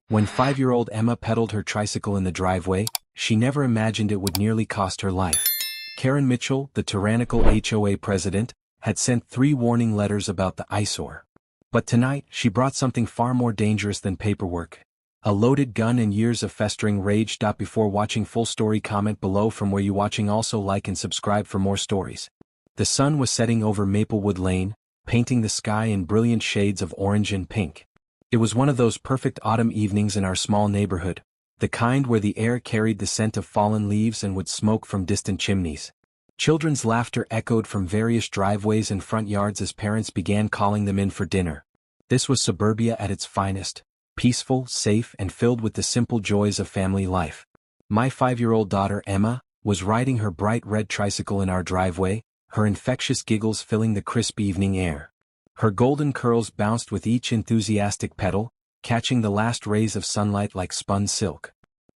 When 5-year-old Emma pedaled her tricycle in the driveway, she never imagined it would nearly cost her life. Karen Mitchell, the tyrannical HOA president, had sent 3 warning letters about the eyesore. But tonight, she brought something far more dangerous than paperwork. A loaded gun and years of festering rage. Before watching full story, comment below from where you watching. Also like and subscribe for more stories. The sun was setting over Maplewood Lane, painting the sky in brilliant shades of orange and pink. It was one of those perfect autumn evenings in our small neighborhood, the kind where the air carried the scent of fallen leaves and would smoke from distant chimneys. Children's laughter echoed from various driveways and front yards as parents began calling them in for dinner. This was suburbia at its finest, peaceful, safe, and filled with the simple joys of family life. My 5-year-old daughter Emma was riding her bright red tricycle in our driveway, her infectious giggles filling the crisp evening air. Her golden curls bounced with each enthusiastic pedal, catching the last rays of sunlight like spun silk.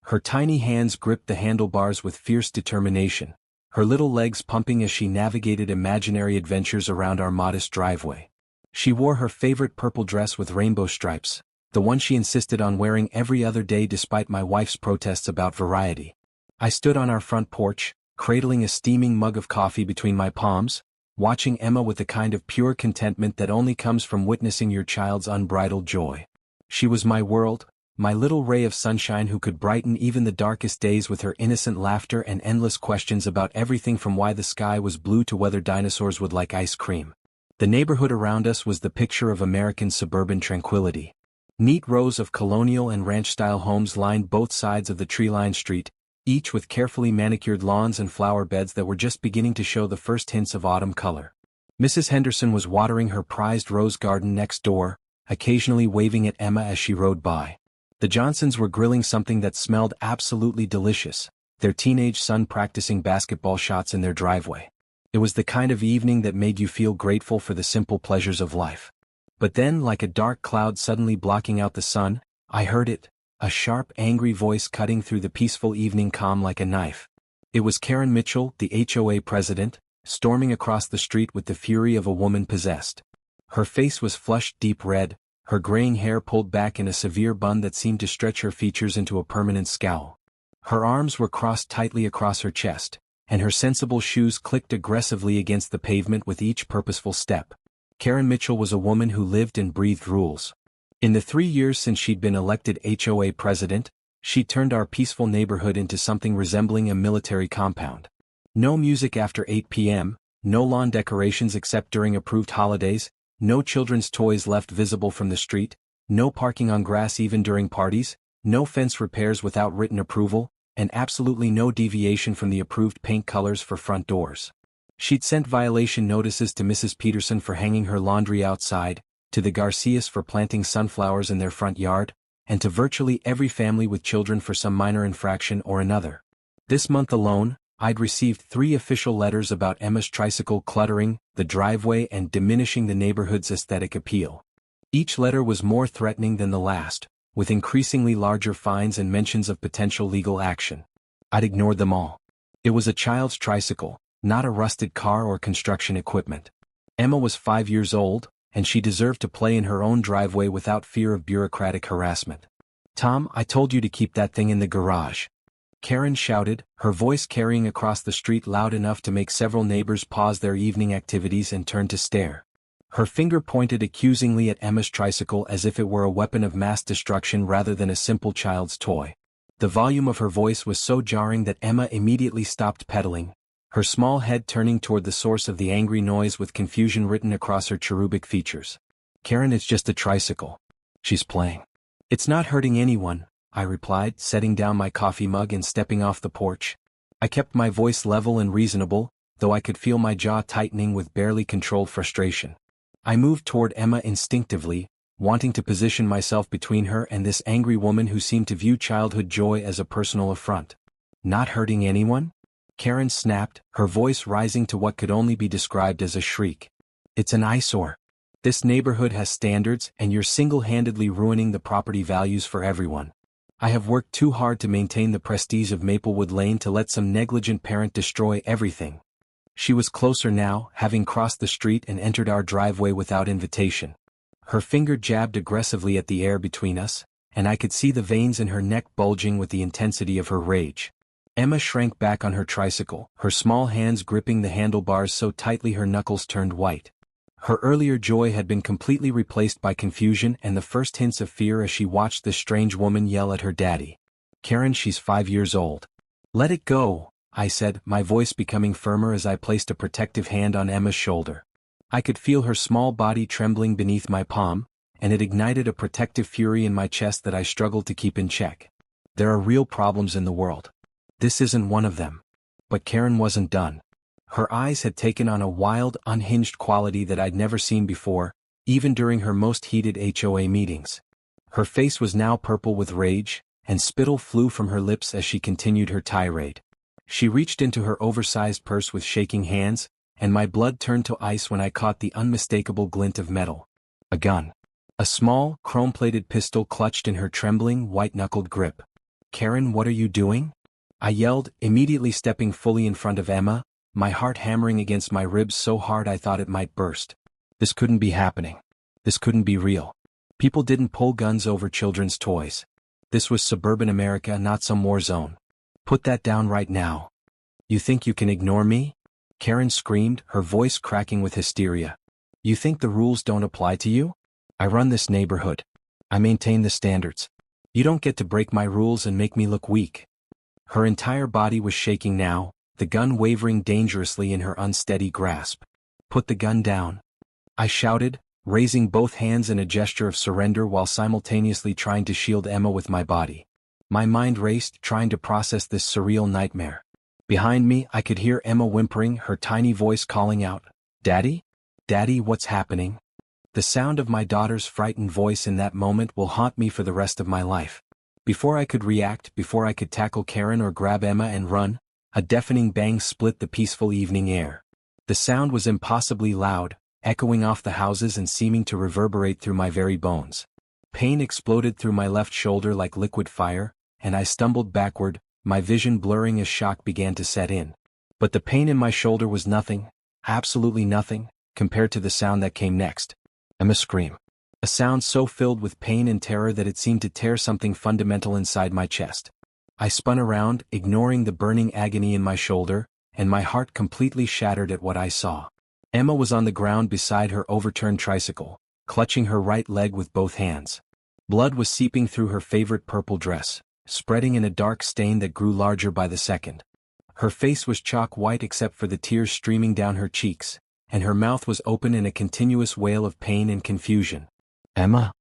Her tiny hands gripped the handlebars with fierce determination, her little legs pumping as she navigated imaginary adventures around our modest driveway. She wore her favorite purple dress with rainbow stripes, the one she insisted on wearing every other day despite my wife's protests about variety. I stood on our front porch, cradling a steaming mug of coffee between my palms, watching Emma with the kind of pure contentment that only comes from witnessing your child's unbridled joy. She was my world, my little ray of sunshine who could brighten even the darkest days with her innocent laughter and endless questions about everything from why the sky was blue to whether dinosaurs would like ice cream. The neighborhood around us was the picture of American suburban tranquility. Neat rows of colonial and ranch-style homes lined both sides of the tree-lined street, each with carefully manicured lawns and flower beds that were just beginning to show the first hints of autumn color. Mrs. Henderson was watering her prized rose garden next door, occasionally waving at Emma as she rode by. The Johnsons were grilling something that smelled absolutely delicious, their teenage son practicing basketball shots in their driveway. It was the kind of evening that made you feel grateful for the simple pleasures of life. But then, like a dark cloud suddenly blocking out the sun, I heard it, a sharp, angry voice cutting through the peaceful evening calm like a knife. It was Karen Mitchell, the HOA president, storming across the street with the fury of a woman possessed. Her face was flushed deep red, her graying hair pulled back in a severe bun that seemed to stretch her features into a permanent scowl. Her arms were crossed tightly across her chest, and her sensible shoes clicked aggressively against the pavement with each purposeful step. Karen Mitchell was a woman who lived and breathed rules. In the 3 years since she'd been elected HOA president, she'd turned our peaceful neighborhood into something resembling a military compound. No music after 8 p.m., no lawn decorations except during approved holidays, no children's toys left visible from the street, no parking on grass even during parties, no fence repairs without written approval, and absolutely no deviation from the approved paint colors for front doors. She'd sent violation notices to Mrs. Peterson for hanging her laundry outside, to the Garcias for planting sunflowers in their front yard, and to virtually every family with children for some minor infraction or another. This month alone, I'd received 3 official letters about Emma's tricycle cluttering the driveway and diminishing the neighborhood's aesthetic appeal. Each letter was more threatening than the last, with increasingly larger fines and mentions of potential legal action. I'd ignored them all. It was a child's tricycle, not a rusted car or construction equipment. Emma was 5 years old, and she deserved to play in her own driveway without fear of bureaucratic harassment. "Tom, I told you to keep that thing in the garage," Karen shouted, her voice carrying across the street loud enough to make several neighbors pause their evening activities and turn to stare. Her finger pointed accusingly at Emma's tricycle as if it were a weapon of mass destruction rather than a simple child's toy. The volume of her voice was so jarring that Emma immediately stopped pedaling, her small head turning toward the source of the angry noise with confusion written across her cherubic features. "Karen, it's just a tricycle. She's playing. It's not hurting anyone," I replied, setting down my coffee mug and stepping off the porch. I kept my voice level and reasonable, though I could feel my jaw tightening with barely controlled frustration. I moved toward Emma instinctively, wanting to position myself between her and this angry woman who seemed to view childhood joy as a personal affront. "Not hurting anyone?" Karen snapped, her voice rising to what could only be described as a shriek. "It's an eyesore. This neighborhood has standards and you're single-handedly ruining the property values for everyone. I have worked too hard to maintain the prestige of Maplewood Lane to let some negligent parent destroy everything." She was closer now, having crossed the street and entered our driveway without invitation. Her finger jabbed aggressively at the air between us, and I could see the veins in her neck bulging with the intensity of her rage. Emma shrank back on her tricycle, her small hands gripping the handlebars so tightly her knuckles turned white. Her earlier joy had been completely replaced by confusion and the first hints of fear as she watched the strange woman yell at her daddy. "Karen, she's 5 years old." "Let it go," I said, my voice becoming firmer as I placed a protective hand on Emma's shoulder. I could feel her small body trembling beneath my palm, and it ignited a protective fury in my chest that I struggled to keep in check. There are real problems in the world. This isn't one of them. But Karen wasn't done. Her eyes had taken on a wild, unhinged quality that I'd never seen before, even during her most heated HOA meetings. Her face was now purple with rage, and spittle flew from her lips as she continued her tirade. She reached into her oversized purse with shaking hands, and my blood turned to ice when I caught the unmistakable glint of metal. A gun. A small, chrome-plated pistol clutched in her trembling, white-knuckled grip. "Karen, what are you doing?" I yelled, immediately stepping fully in front of Emma, my heart hammering against my ribs so hard I thought it might burst. This couldn't be happening. This couldn't be real. People didn't pull guns over children's toys. This was suburban America, not some war zone. "Put that down right now." "You think you can ignore me?" Karen screamed, her voice cracking with hysteria. "You think the rules don't apply to you? I run this neighborhood. I maintain the standards. You don't get to break my rules and make me look weak." Her entire body was shaking now, the gun wavering dangerously in her unsteady grasp. "Put the gun down," I shouted, raising both hands in a gesture of surrender while simultaneously trying to shield Emma with my body. My mind raced, trying to process this surreal nightmare. Behind me, I could hear Emma whimpering, her tiny voice calling out, "Daddy? Daddy, what's happening?" The sound of my daughter's frightened voice in that moment will haunt me for the rest of my life. Before I could react, before I could tackle Karen or grab Emma and run, a deafening bang split the peaceful evening air. The sound was impossibly loud, echoing off the houses and seeming to reverberate through my very bones. Pain exploded through my left shoulder like liquid fire, and I stumbled backward, my vision blurring as shock began to set in. But the pain in my shoulder was nothing, absolutely nothing, compared to the sound that came next. Emma scream. A sound so filled with pain and terror that it seemed to tear something fundamental inside my chest. I spun around, ignoring the burning agony in my shoulder, and my heart completely shattered at what I saw. Emma was on the ground beside her overturned tricycle, clutching her right leg with both hands. Blood was seeping through her favorite purple dress, spreading in a dark stain that grew larger by the second. Her face was chalk white except for the tears streaming down her cheeks, and her mouth was open in a continuous wail of pain and confusion. "Emma?"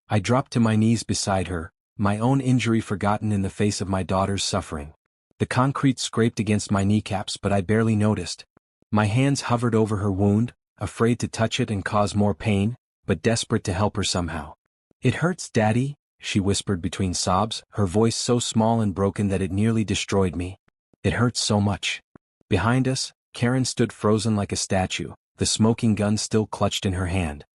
I dropped to my knees beside her, my own injury forgotten in the face of my daughter's suffering. The concrete scraped against my kneecaps, but I barely noticed. My hands hovered over her wound, afraid to touch it and cause more pain, but desperate to help her somehow. "It hurts, Daddy," she whispered between sobs, her voice so small and broken that it nearly destroyed me. "It hurts so much." Behind us, Karen stood frozen like a statue, the smoking gun still clutched in her hand.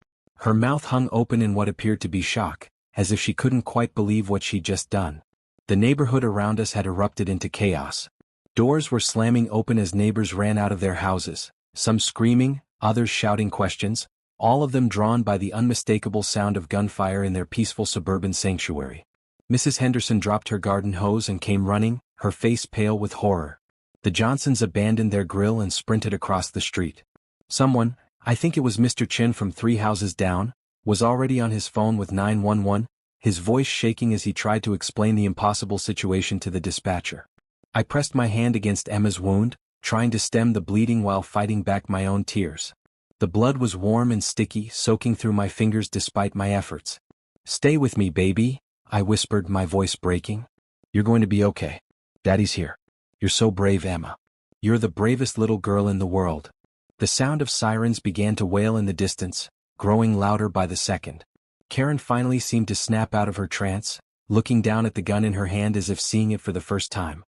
Her mouth hung open in what appeared to be shock, as if she couldn't quite believe what she'd just done. The neighborhood around us had erupted into chaos. Doors were slamming open as neighbors ran out of their houses, some screaming, others shouting questions, all of them drawn by the unmistakable sound of gunfire in their peaceful suburban sanctuary. Mrs. Henderson dropped her garden hose and came running, her face pale with horror. The Johnsons abandoned their grill and sprinted across the street. Someone, I think it was Mr. Chin from 3 houses down, was already on his phone with 911, his voice shaking as he tried to explain the impossible situation to the dispatcher. I pressed my hand against Emma's wound, trying to stem the bleeding while fighting back my own tears. The blood was warm and sticky, soaking through my fingers despite my efforts. "Stay with me, baby," I whispered, my voice breaking. "You're going to be okay. Daddy's here. You're so brave, Emma. You're the bravest little girl in the world." The sound of sirens began to wail in the distance, growing louder by the second. Karen finally seemed to snap out of her trance, looking down at the gun in her hand as if seeing it for the first time.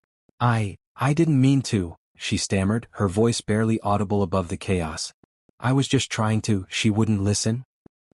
I didn't mean to," she stammered, her voice barely audible above the chaos. "I was just trying to." She wouldn't listen.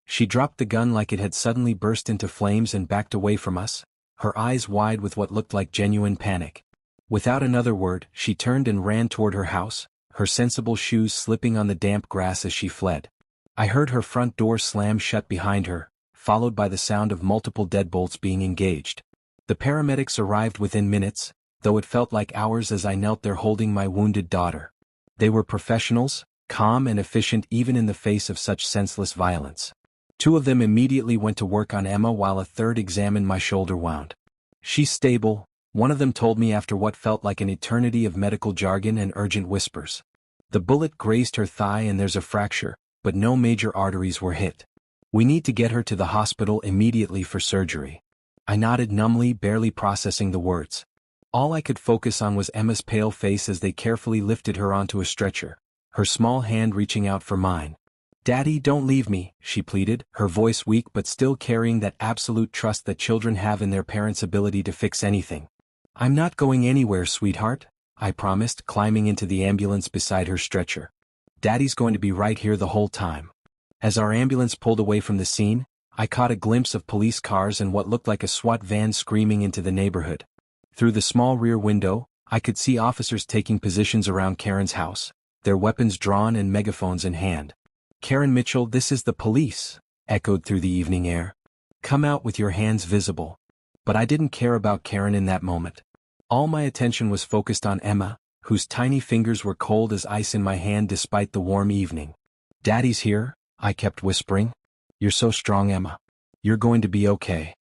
She dropped the gun like it had suddenly burst into flames and backed away from us, her eyes wide with what looked like genuine panic. Without another word, she turned and ran toward her house, her sensible shoes slipping on the damp grass as she fled. I heard her front door slam shut behind her, followed by the sound of multiple deadbolts being engaged. The paramedics arrived within minutes, though it felt like hours as I knelt there holding my wounded daughter. They were professionals, calm and efficient even in the face of such senseless violence. Two of them immediately went to work on Emma while a third examined my shoulder wound. "She's stable," one of them told me after what felt like an eternity of medical jargon and urgent whispers. "The bullet grazed her thigh and there's a fracture, but no major arteries were hit. We need to get her to the hospital immediately for surgery." I nodded numbly, barely processing the words. All I could focus on was Emma's pale face as they carefully lifted her onto a stretcher, her small hand reaching out for mine. "Daddy, don't leave me," she pleaded, her voice weak but still carrying that absolute trust that children have in their parents' ability to fix anything. "I'm not going anywhere, sweetheart," I promised, climbing into the ambulance beside her stretcher. "Daddy's going to be right here the whole time." As our ambulance pulled away from the scene, I caught a glimpse of police cars and what looked like a SWAT van screaming into the neighborhood. Through the small rear window, I could see officers taking positions around Karen's house, their weapons drawn and megaphones in hand. "Karen Mitchell, this is the police," echoed through the evening air. "Come out with your hands visible." But I didn't care about Karen in that moment. All my attention was focused on Emma, whose tiny fingers were cold as ice in my hand despite the warm evening. "Daddy's here," I kept whispering. "You're so strong, Emma. You're going to be okay."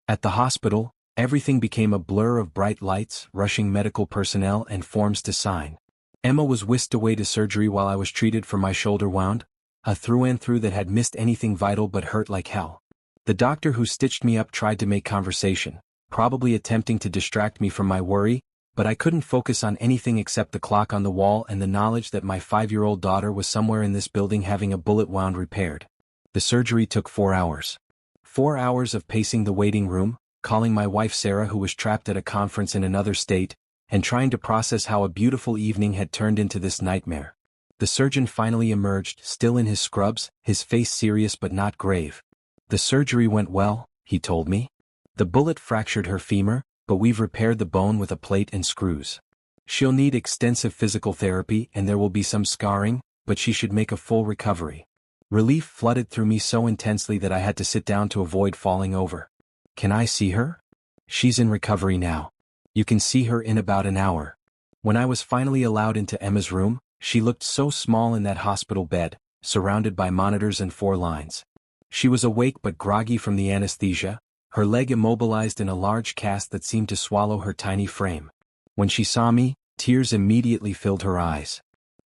At the hospital, everything became a blur of bright lights, rushing medical personnel and forms to sign. Emma was whisked away to surgery while I was treated for my shoulder wound, a through-and-through that had missed anything vital but hurt like hell. The doctor who stitched me up tried to make conversation, probably attempting to distract me from my worry, but I couldn't focus on anything except the clock on the wall and the knowledge that my 5-year-old daughter was somewhere in this building having a bullet wound repaired. The surgery took 4 hours. 4 hours of pacing the waiting room, calling my wife Sarah who was trapped at a conference in another state, and trying to process how a beautiful evening had turned into this nightmare. The surgeon finally emerged, still in his scrubs, his face serious but not grave. "The surgery went well," he told me. "The bullet fractured her femur, but we've repaired the bone with a plate and screws. She'll need extensive physical therapy and there will be some scarring, but she should make a full recovery." Relief flooded through me so intensely that I had to sit down to avoid falling over. "Can I see her?" "She's in recovery now. You can see her in about an hour." When I was finally allowed into Emma's room, she looked so small in that hospital bed, surrounded by monitors and 4 lines. She was awake but groggy from the anesthesia, her leg immobilized in a large cast that seemed to swallow her tiny frame. When she saw me, tears immediately filled her eyes.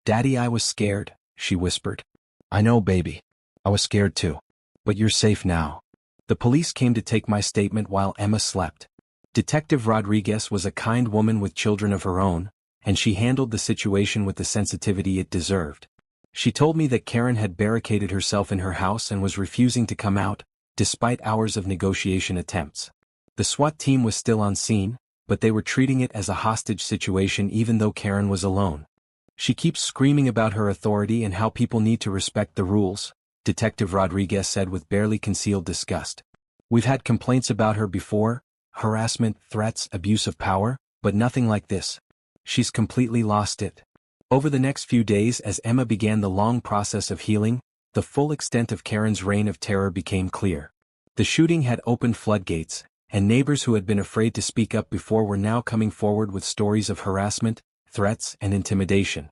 "Daddy, I was scared," she whispered. "I know, baby. I was scared too. But you're safe now." The police came to take my statement while Emma slept. Detective Rodriguez was a kind woman with children of her own, and she handled the situation with the sensitivity it deserved. She told me that Karen had barricaded herself in her house and was refusing to come out, despite hours of negotiation attempts. The SWAT team was still on scene, but they were treating it as a hostage situation even though Karen was alone. "She keeps screaming about her authority and how people need to respect the rules," Detective Rodriguez said with barely concealed disgust. "We've had complaints about her before, harassment, threats, abuse of power, but nothing like this. She's completely lost it." Over the next few days as Emma began the long process of healing, the full extent of Karen's reign of terror became clear. The shooting had opened floodgates, and neighbors who had been afraid to speak up before were now coming forward with stories of harassment, threats, and intimidation.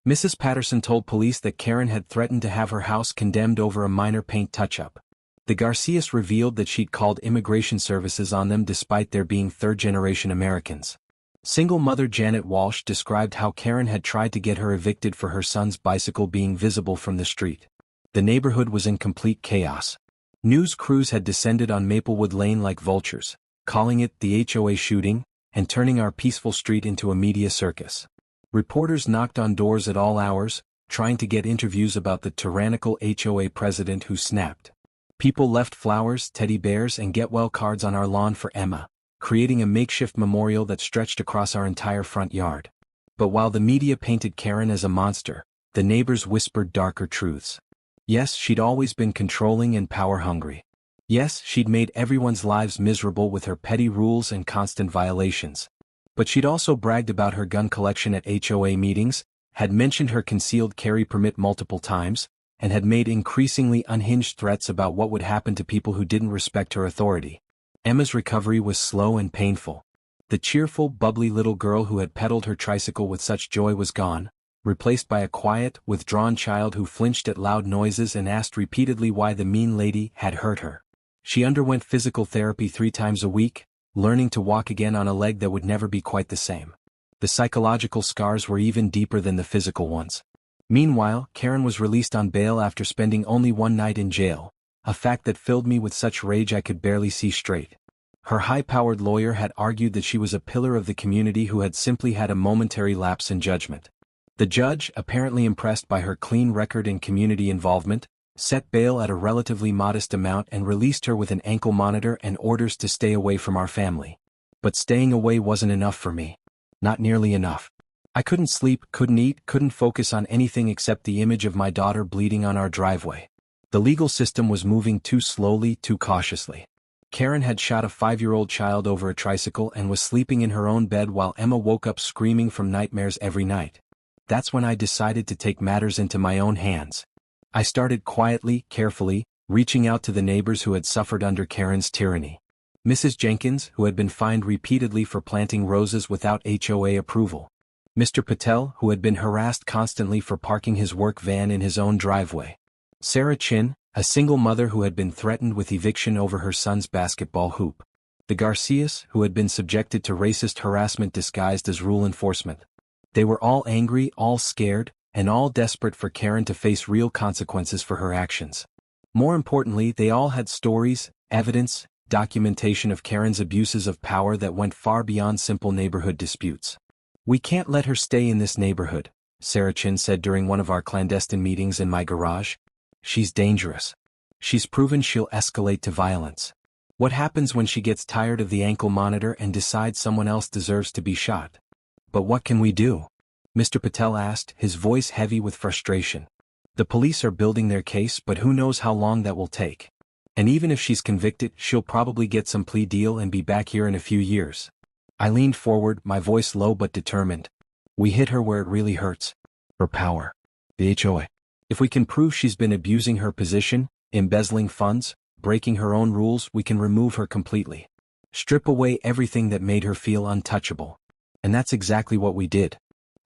Mrs. Patterson told police that Karen had threatened to have her house condemned over a minor paint touch-up. The Garcias revealed that she'd called immigration services on them despite their being third-generation Americans. Single mother Janet Walsh described how Karen had tried to get her evicted for her son's bicycle being visible from the street. The neighborhood was in complete chaos. News crews had descended on Maplewood Lane like vultures, calling it the HOA shooting, and turning our peaceful street into a media circus. Reporters knocked on doors at all hours, trying to get interviews about the tyrannical HOA president who snapped. People left flowers, teddy bears, and get-well cards on our lawn for Emma, creating a makeshift memorial that stretched across our entire front yard. But while the media painted Karen as a monster, the neighbors whispered darker truths. Yes, she'd always been controlling and power-hungry. Yes, she'd made everyone's lives miserable with her petty rules and constant violations. But she'd also bragged about her gun collection at HOA meetings, had mentioned her concealed carry permit multiple times, and had made increasingly unhinged threats about what would happen to people who didn't respect her authority. Emma's recovery was slow and painful. The cheerful, bubbly little girl who had pedaled her tricycle with such joy was gone, replaced by a quiet, withdrawn child who flinched at loud noises and asked repeatedly why the mean lady had hurt her. She underwent physical therapy 3 times a week, learning to walk again on a leg that would never be quite the same. The psychological scars were even deeper than the physical ones. Meanwhile, Karen was released on bail after spending only 1 night in jail, a fact that filled me with such rage I could barely see straight. Her high-powered lawyer had argued that she was a pillar of the community who had simply had a momentary lapse in judgment. The judge, apparently impressed by her clean record and community involvement, set bail at a relatively modest amount and released her with an ankle monitor and orders to stay away from our family. But staying away wasn't enough for me. Not nearly enough. I couldn't sleep, couldn't eat, couldn't focus on anything except the image of my daughter bleeding on our driveway. The legal system was moving too slowly, too cautiously. Karen had shot a 5-year-old child over a tricycle and was sleeping in her own bed while Emma woke up screaming from nightmares every night. That's when I decided to take matters into my own hands. I started quietly, carefully, reaching out to the neighbors who had suffered under Karen's tyranny. Mrs. Jenkins, who had been fined repeatedly for planting roses without HOA approval. Mr. Patel, who had been harassed constantly for parking his work van in his own driveway. Sarah Chin, a single mother who had been threatened with eviction over her son's basketball hoop. The Garcias, who had been subjected to racist harassment disguised as rule enforcement. They were all angry, all scared, and all desperate for Karen to face real consequences for her actions. More importantly, they all had stories, evidence, documentation of Karen's abuses of power that went far beyond simple neighborhood disputes. "We can't let her stay in this neighborhood," Sarah Chin said during one of our clandestine meetings in my garage. "She's dangerous. She's proven she'll escalate to violence. What happens when she gets tired of the ankle monitor and decides someone else deserves to be shot?" "But what can we do?" Mr. Patel asked, his voice heavy with frustration. "The police are building their case, but who knows how long that will take. And even if she's convicted, she'll probably get some plea deal and be back here in a few years." I leaned forward, my voice low but determined. "We hit her where it really hurts. Her power. The HOA. If we can prove she's been abusing her position, embezzling funds, breaking her own rules, we can remove her completely. Strip away everything that made her feel untouchable." And that's exactly what we did.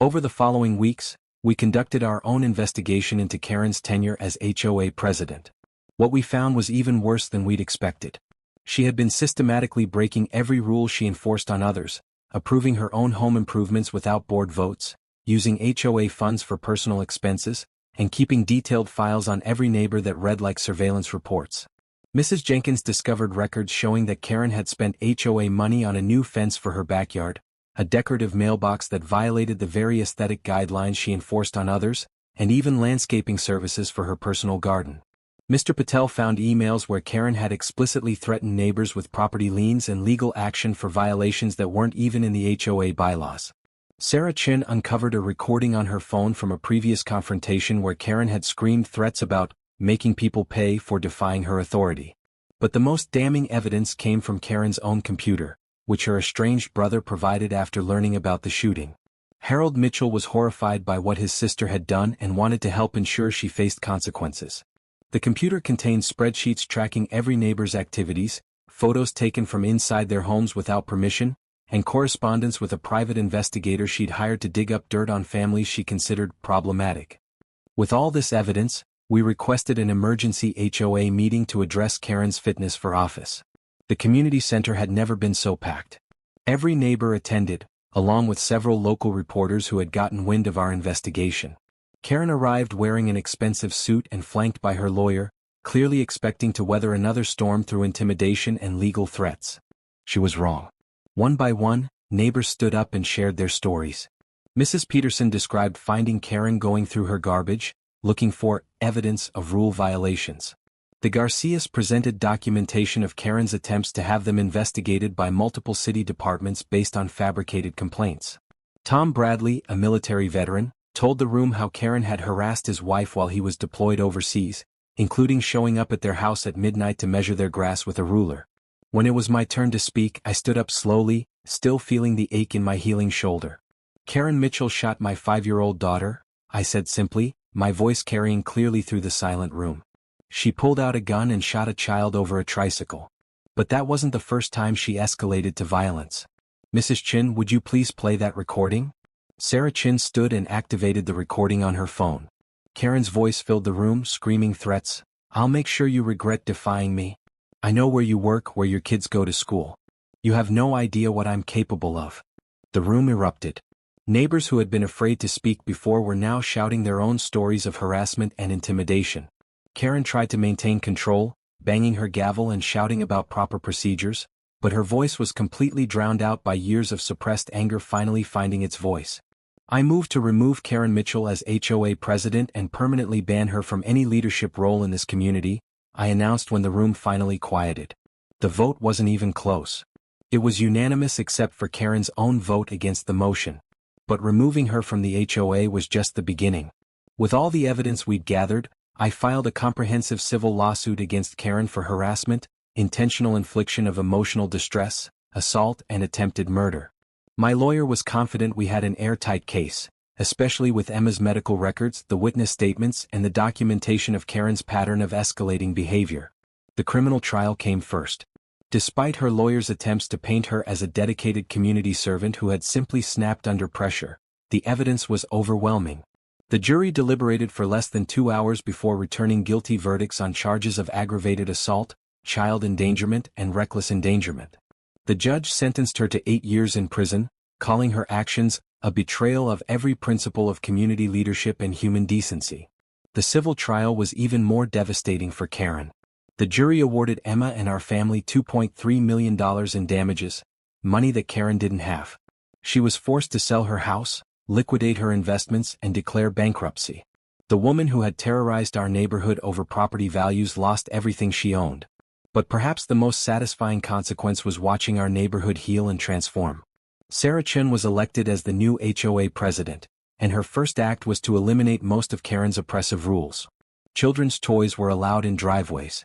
Over the following weeks, we conducted our own investigation into Karen's tenure as HOA president. What we found was even worse than we'd expected. She had been systematically breaking every rule she enforced on others, approving her own home improvements without board votes, using HOA funds for personal expenses, and keeping detailed files on every neighbor that read like surveillance reports. Mrs. Jenkins discovered records showing that Karen had spent HOA money on a new fence for her backyard, a decorative mailbox that violated the very aesthetic guidelines she enforced on others, and even landscaping services for her personal garden. Mr. Patel found emails where Karen had explicitly threatened neighbors with property liens and legal action for violations that weren't even in the HOA bylaws. Sarah Chin uncovered a recording on her phone from a previous confrontation where Karen had screamed threats about making people pay for defying her authority. But the most damning evidence came from Karen's own computer, which her estranged brother provided after learning about the shooting. Harold Mitchell was horrified by what his sister had done and wanted to help ensure she faced consequences. The computer contained spreadsheets tracking every neighbor's activities, photos taken from inside their homes without permission, and correspondence with a private investigator she'd hired to dig up dirt on families she considered problematic. With all this evidence, we requested an emergency HOA meeting to address Karen's fitness for office. The community center had never been so packed. Every neighbor attended, along with several local reporters who had gotten wind of our investigation. Karen arrived wearing an expensive suit and flanked by her lawyer, clearly expecting to weather another storm through intimidation and legal threats. She was wrong. One by one, neighbors stood up and shared their stories. Mrs. Peterson described finding Karen going through her garbage, looking for evidence of rule violations. The Garcias presented documentation of Karen's attempts to have them investigated by multiple city departments based on fabricated complaints. Tom Bradley, a military veteran, told the room how Karen had harassed his wife while he was deployed overseas, including showing up at their house at midnight to measure their grass with a ruler. When it was my turn to speak, I stood up slowly, still feeling the ache in my healing shoulder. "Karen Mitchell shot my 5-year-old daughter," I said simply, my voice carrying clearly through the silent room. She pulled out a gun and shot a child over a tricycle. But that wasn't the first time she escalated to violence. Mrs. Chin, would you please play that recording? Sarah Chin stood and activated the recording on her phone. Karen's voice filled the room, screaming threats. I'll make sure you regret defying me. I know where you work, where your kids go to school. You have no idea what I'm capable of. The room erupted. Neighbors who had been afraid to speak before were now shouting their own stories of harassment and intimidation. Karen tried to maintain control, banging her gavel and shouting about proper procedures, but her voice was completely drowned out by years of suppressed anger finally finding its voice. I moved to remove Karen Mitchell as HOA president and permanently ban her from any leadership role in this community, I announced when the room finally quieted. The vote wasn't even close. It was unanimous except for Karen's own vote against the motion. But removing her from the HOA was just the beginning. With all the evidence we'd gathered, I filed a comprehensive civil lawsuit against Karen for harassment, intentional infliction of emotional distress, assault, and attempted murder. My lawyer was confident we had an airtight case, especially with Emma's medical records, the witness statements, and the documentation of Karen's pattern of escalating behavior. The criminal trial came first. Despite her lawyer's attempts to paint her as a dedicated community servant who had simply snapped under pressure, the evidence was overwhelming. The jury deliberated for less than 2 hours before returning guilty verdicts on charges of aggravated assault, child endangerment, and reckless endangerment. The judge sentenced her to 8 years in prison, calling her actions a betrayal of every principle of community leadership and human decency. The civil trial was even more devastating for Karen. The jury awarded Emma and our family $2.3 million in damages, money that Karen didn't have. She was forced to sell her house, liquidate her investments, and declare bankruptcy. The woman who had terrorized our neighborhood over property values lost everything she owned. But perhaps the most satisfying consequence was watching our neighborhood heal and transform. Sarah Chen was elected as the new HOA president, and her first act was to eliminate most of Karen's oppressive rules. Children's toys were allowed in driveways.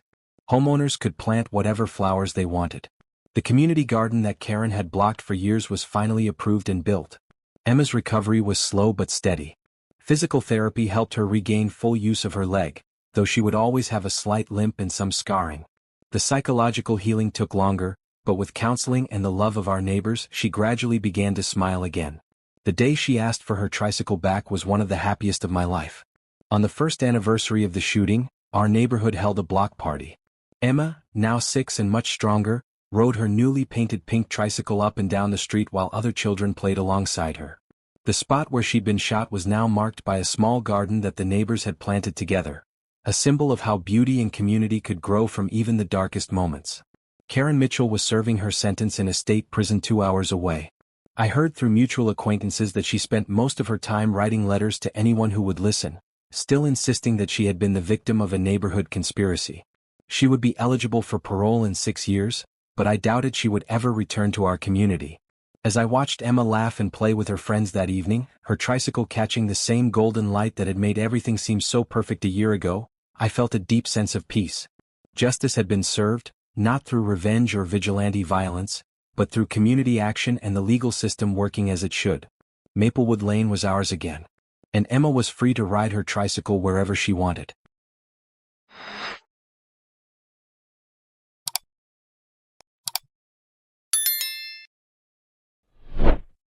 Homeowners could plant whatever flowers they wanted. The community garden that Karen had blocked for years was finally approved and built. Emma's recovery was slow but steady. Physical therapy helped her regain full use of her leg, though she would always have a slight limp and some scarring. The psychological healing took longer, but with counseling and the love of our neighbors, she gradually began to smile again. The day she asked for her tricycle back was one of the happiest of my life. On the first anniversary of the shooting, our neighborhood held a block party. Emma, now 6 and much stronger, rode her newly painted pink tricycle up and down the street while other children played alongside her. The spot where she'd been shot was now marked by a small garden that the neighbors had planted together, a symbol of how beauty and community could grow from even the darkest moments. Karen Mitchell was serving her sentence in a state prison 2 hours away. I heard through mutual acquaintances that she spent most of her time writing letters to anyone who would listen, still insisting that she had been the victim of a neighborhood conspiracy. She would be eligible for parole in 6 years, but I doubted she would ever return to our community. As I watched Emma laugh and play with her friends that evening, her tricycle catching the same golden light that had made everything seem so perfect a year ago, I felt a deep sense of peace. Justice had been served, not through revenge or vigilante violence, but through community action and the legal system working as it should. Maplewood Lane was ours again. And Emma was free to ride her tricycle wherever she wanted.